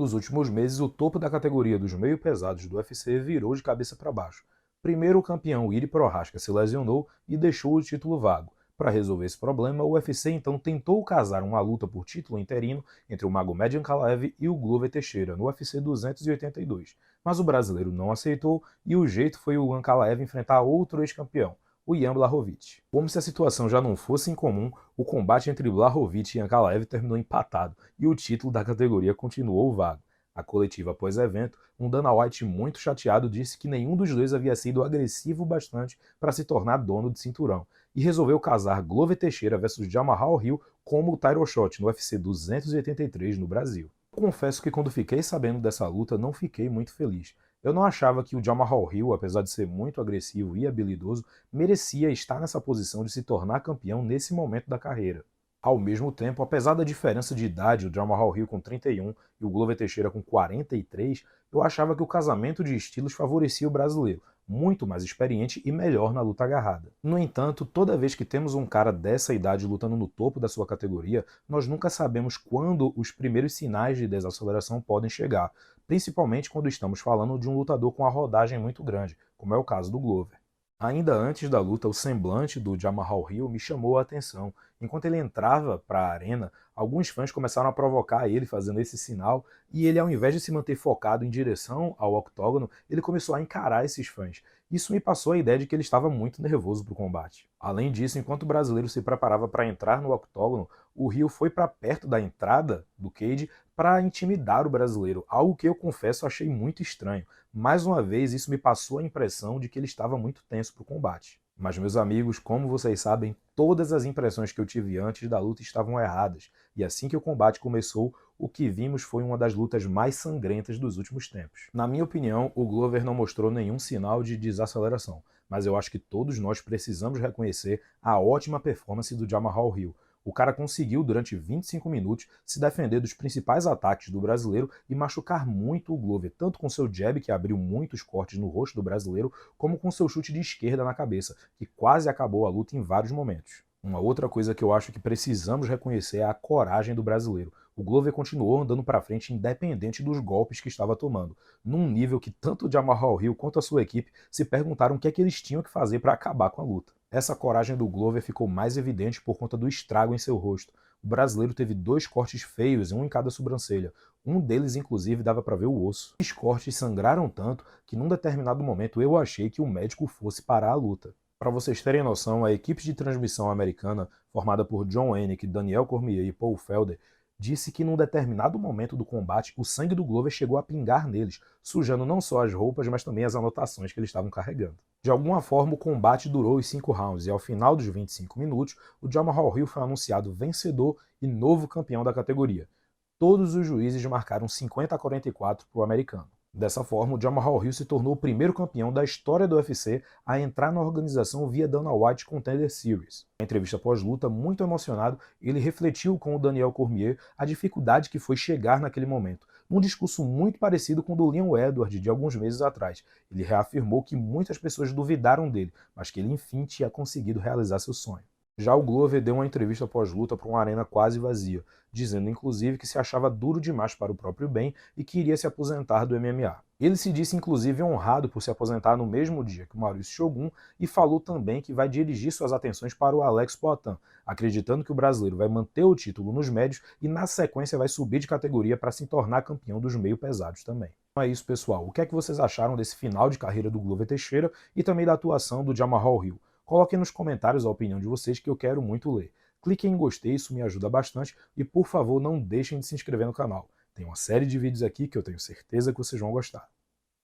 Nos últimos meses, o topo da categoria dos meio pesados do UFC virou de cabeça para baixo. Primeiro, o campeão Iri Prochazka se lesionou e deixou o título vago. Para resolver esse problema, o UFC então tentou casar uma luta por título interino entre o Magomed Ankalaev e o Glover Teixeira no UFC 282, mas o brasileiro não aceitou e o jeito foi o Ankalaev enfrentar outro ex-campeão, o Jan Blachowicz. Como se a situação já não fosse incomum, o combate entre Blachowicz e Ankalaev terminou empatado e o título da categoria continuou vago. A coletiva após o evento, um Dana White muito chateado disse que nenhum dos dois havia sido agressivo bastante para se tornar dono de cinturão e resolveu casar Glover Teixeira versus Jamahal Hill como o title shot no UFC 283 no Brasil. Confesso que quando fiquei sabendo dessa luta não fiquei muito feliz. Eu não achava que o Jamahal Hill, apesar de ser muito agressivo e habilidoso, merecia estar nessa posição de se tornar campeão nesse momento da carreira. Ao mesmo tempo, apesar da diferença de idade, o Jamahal Hill com 31 e o Glover Teixeira com 43, eu achava que o casamento de estilos favorecia o brasileiro, muito mais experiente e melhor na luta agarrada. No entanto, toda vez que temos um cara dessa idade lutando no topo da sua categoria, nós nunca sabemos quando os primeiros sinais de desaceleração podem chegar, principalmente quando estamos falando de um lutador com a rodagem muito grande, como é o caso do Glover. Ainda antes da luta, o semblante do Jamahal Hill me chamou a atenção. Enquanto ele entrava para a arena, alguns fãs começaram a provocar ele fazendo esse sinal, e ele, ao invés de se manter focado em direção ao octógono, ele começou a encarar esses fãs. Isso me passou a ideia de que ele estava muito nervoso para o combate. Além disso, enquanto o brasileiro se preparava para entrar no octógono, o Hill foi para perto da entrada do cage para intimidar o brasileiro, algo que eu confesso achei muito estranho. Mais uma vez, isso me passou a impressão de que ele estava muito tenso para o combate. Mas, meus amigos, como vocês sabem, todas as impressões que eu tive antes da luta estavam erradas, e assim que o combate começou, o que vimos foi uma das lutas mais sangrentas dos últimos tempos. Na minha opinião, o Glover não mostrou nenhum sinal de desaceleração, mas eu acho que todos nós precisamos reconhecer a ótima performance do Jamahal Hill. O cara conseguiu, durante 25 minutos, se defender dos principais ataques do brasileiro e machucar muito o Glover, tanto com seu jab, que abriu muitos cortes no rosto do brasileiro, como com seu chute de esquerda na cabeça, que quase acabou a luta em vários momentos. Uma outra coisa que eu acho que precisamos reconhecer é a coragem do brasileiro. O Glover continuou andando para frente independente dos golpes que estava tomando, num nível que tanto o Jamahal Hill quanto a sua equipe se perguntaram o que é que eles tinham que fazer para acabar com a luta. Essa coragem do Glover ficou mais evidente por conta do estrago em seu rosto. O brasileiro teve 2 cortes feios, um em cada sobrancelha. Um deles, inclusive, dava para ver o osso. Os cortes sangraram tanto que, num determinado momento, eu achei que o médico fosse parar a luta. Para vocês terem noção, a equipe de transmissão americana, formada por John Anik, Daniel Cormier e Paul Felder, disse que num determinado momento do combate, o sangue do Glover chegou a pingar neles, sujando não só as roupas, mas também as anotações que eles estavam carregando. De alguma forma, o combate durou os 5 rounds, e ao final dos 25 minutos, o Jamahal Hill foi anunciado vencedor e novo campeão da categoria. Todos os juízes marcaram 50-44 para o americano. Dessa forma, o Jamahal Hill se tornou o primeiro campeão da história do UFC a entrar na organização via Dana White Contender Series. Em entrevista pós-luta, muito emocionado, ele refletiu com o Daniel Cormier a dificuldade que foi chegar naquele momento, num discurso muito parecido com o do Leon Edwards de alguns meses atrás. Ele reafirmou que muitas pessoas duvidaram dele, mas que ele enfim tinha conseguido realizar seu sonho. Já o Glover deu uma entrevista pós-luta para uma arena quase vazia, dizendo inclusive que se achava duro demais para o próprio bem e que iria se aposentar do MMA. Ele se disse inclusive honrado por se aposentar no mesmo dia que o Mauricio Shogun e falou também que vai dirigir suas atenções para o Alex Poatan, acreditando que o brasileiro vai manter o título nos médios e na sequência vai subir de categoria para se tornar campeão dos meio pesados também. Então é isso, pessoal. O que é que vocês acharam desse final de carreira do Glover Teixeira e também da atuação do Jamahal Hill? Coloquem nos comentários a opinião de vocês que eu quero muito ler. Cliquem em gostei, isso me ajuda bastante e por favor não deixem de se inscrever no canal. Tem uma série de vídeos aqui que eu tenho certeza que vocês vão gostar.